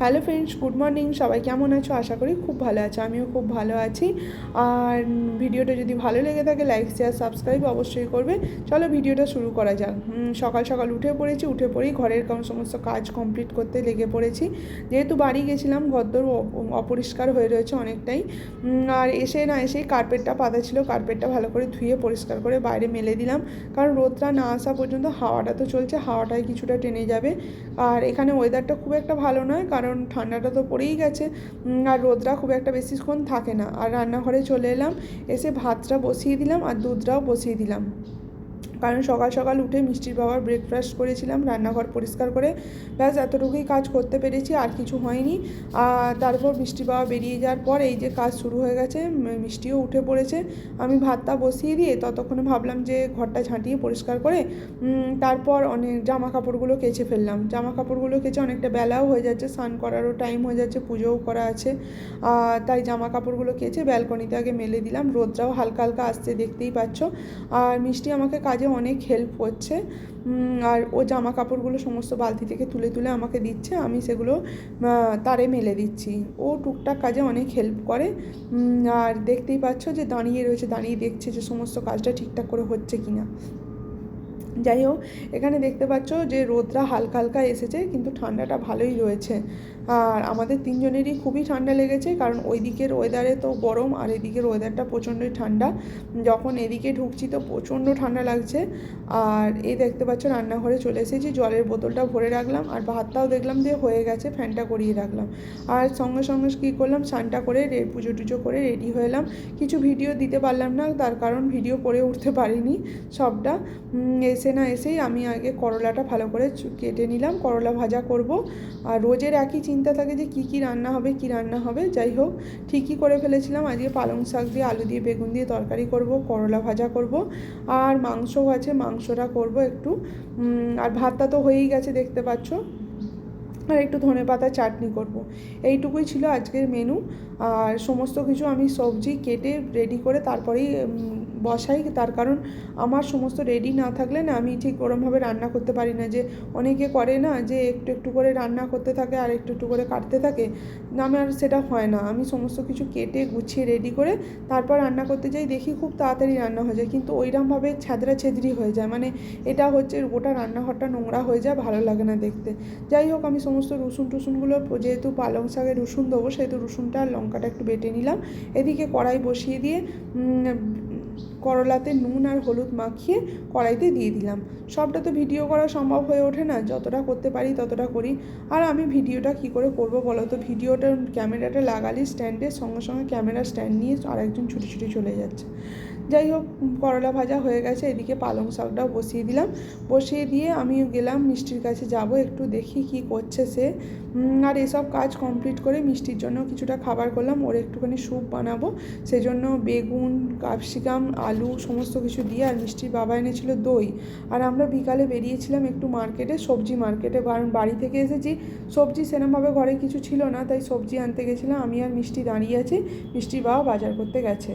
Hello friends, good morning. সবাই কেমন আছো? আশা করি খুব ভালো আছো। আমিও খুব ভালো আছি। আর ভিডিওটা যদি ভালো লেগে থাকে লাইক শেয়ার সাবস্ক্রাইব অবশ্যই করবে। চলো ভিডিওটা শুরু করা যাক। সকাল সকাল উঠে পড়েই ঘরের সমস্ত কাজ কমপ্লিট করতে লেগে পড়েছি। যেহেতু বাড়ি গেছিলাম, ঘরদোর অপরিষ্কার হয়ে রয়েছে অনেকটাই। আর এসেই কার্পেটটা পাতা ছিল, কার্পেটটা ভালো করে ধুয়ে পরিষ্কার করে বাইরে মেলে দিলাম। কারণ রোদটা না আসা পর্যন্ত হাওয়াটা তো চলছে, হাওয়াটাই কিছুটা টেনে যাবে। আর এখানে ওয়েদারটা খুব একটা ভালো নয়, কারণ ঠান্ডাটা তো পড়েই গেছে, আর রোদটা খুব একটা বেশিক্ষণ থাকে না। আর রান্নাঘরে চলে এলাম, এসে ভাতটা বসিয়ে দিলাম আর দুধটাও বসিয়ে দিলাম। কারণ সকাল সকাল উঠে মিষ্টির বাবার ব্রেকফাস্ট করেছিলাম, রান্নাঘর পরিষ্কার করে ব্যাস এতটুকুই কাজ করতে পেরেছি, আর কিছু হয়নি। আর তারপর মিষ্টি বাবা বেরিয়ে যাওয়ার পর এই যে কাজ শুরু হয়ে গেছে, মিষ্টিও উঠে পড়েছে। আমি ভাতটা বসিয়ে দিয়ে ততক্ষণে ভাবলাম যে ঘরটা ঝাঁটিয়ে পরিষ্কার করে তারপর অনেক জামা কাপড়গুলো কেচে ফেললাম। জামা কাপড়গুলো কেচে অনেকটা বেলাও হয়ে যাচ্ছে, স্নান করারও টাইম হয়ে যাচ্ছে, পুজোও করা আছে। তাই জামা কাপড়গুলো কেচে ব্যালকনিতে আগে মেলে দিলাম। রোদটাও হালকা হালকা আসছে, দেখতেই পাচ্ছ। আর মিষ্টি আমাকে কাজে অনেক হেল্প করছে। আর ও জামা কাপড়গুলো সমস্ত বালতি থেকে তুলে তুলে আমাকে দিচ্ছে, আমি সেগুলো তারে মেলে দিচ্ছি। ও টুকটাক কাজে অনেক হেল্প করে। আর দেখতেই পাচ্ছ যে দাঁড়িয়ে রয়েছে, দাঁড়িয়ে দেখছে যে সমস্ত কাজটা ঠিকঠাক করে হচ্ছে কিনা। যাই হোক, এখানে দেখতে পাচ্ছ যে রোদটা হালকা হালকা এসেছে, কিন্তু ঠান্ডাটা ভালোই রয়েছে। আর আমাদের তিনজনেরই খুবই ঠান্ডা লেগেছে, কারণ ওই দিকের ওয়েদারে তো গরম আর এদিকের ওয়েদারটা প্রচণ্ডই ঠান্ডা। যখন এদিকে ঢুকছি তো প্রচণ্ড ঠান্ডা লাগছে। আর এই দেখতে পাচ্ছ রান্নাঘরে চলে এসেছি, জলের বোতলটা ভরে রাখলাম, আর ভাতটাও দেখলাম যে হয়ে গেছে, ফ্যানটা করিয়ে রাখলাম। আর সঙ্গে সঙ্গে কী করলাম, স্নানটা করে পুজো টুজো করে রেডি হয়ে এলাম। কিছু ভিডিও দিতে পারলাম না, তার কারণ ভিডিও করে উঠতে পারিনি সবটা। এসেই আমি আগে করলাটা ভালো করে কেটে নিলাম, করলা ভাজা করব। আর রোজের একই চিন্তা থাকে যে কী রান্না হবে। যাই হোক, ঠিকই করে ফেলেছিলাম। আজকে পালং শাক দিয়ে আলু দিয়ে বেগুন দিয়ে তরকারি করব, করলা ভাজা করব, আর মাংসও আছে, মাংসটা করব একটু। আর ভাতটা তো হয়েই গেছে দেখতে পাচ্ছ। আর একটু ধনেপাতা চাটনি করব। এইটুকুই ছিল আজকের মেনু। আর সমস্ত কিছু আমি সবজি কেটে রেডি করে তারপরেই বসাই, তার কারণ আমার সমস্ত রেডি না থাকলে না আমি ঠিক ওরমভাবে রান্না করতে পারি না। যে অনেকে করে না যে একটু একটু করে রান্না করতে থাকে আর একটু একটু করে কাটতে থাকে, আমার সেটা হয় না। আমি সমস্ত কিছু কেটে গুছিয়ে রেডি করে তারপর রান্না করতে যাই, দেখি খুব তাড়াতাড়ি রান্না হয়ে যায়, কিন্তু ওইরকমভাবে ছ্যাদরা ছেদরি হয়ে যায়, মানে এটা হচ্ছে গোটা রান্নাঘরটা নোংরা হয়ে যায়, ভালো লাগে না দেখতে। যাই হোক, আমি সমস্ত রসুনগুলো, যেহেতু পালং শাকে রসুন দেবো সেহেতু রসুনটা আর লঙ্কাটা একটু বেটে নিলাম। এদিকে কড়াই বসিয়ে দিয়ে করলাতে নুন আর হলুদ মাখিয়ে কড়াইতে দিয়ে দিলাম। সবটা তো ভিডিও করা সম্ভব হয়ে ওঠে না, যতটা করতে পারি ততটা করি। আর আমি ভিডিওটা কি করে করব বলো তো, ভিডিওটা ক্যামেরাটা লাগালি স্ট্যান্ডের সঙ্গে সঙ্গে ক্যামেরা স্ট্যান্ড নিয়ে আরেকজন ছুটে ছুটে চলে যাচ্ছে। যাই হোক, করলা ভাজা হয়ে গেছে, এদিকে পালং শাকটাও বসিয়ে দিলাম। বসিয়ে দিয়ে আমি গেলাম মিষ্টির কাছে, যাব একটু দেখি কি করছে সে। আর এসব কাজ কমপ্লিট করে মিষ্টির জন্য কিছুটা খাবার করলাম, ওর একটুখানি স্যুপ বানাবো, সেজন্য বেগুন, ক্যাপসিকাম, আলু সমস্ত কিছু দিয়ে। আর মিষ্টির বাবা এনেছিল দই। আর আমরা বিকালে বেরিয়েছিলাম একটু মার্কেটে, সবজি মার্কেটে, কারণ বাড়ি থেকে এসেছি, সবজি সেরকমভাবে ঘরে কিছু ছিল না, তাই সবজি আনতে গেছিলাম। আমি আর মিষ্টি দাঁড়িয়ে আছি, মিষ্টির বাবা বাজার করতে গেছে।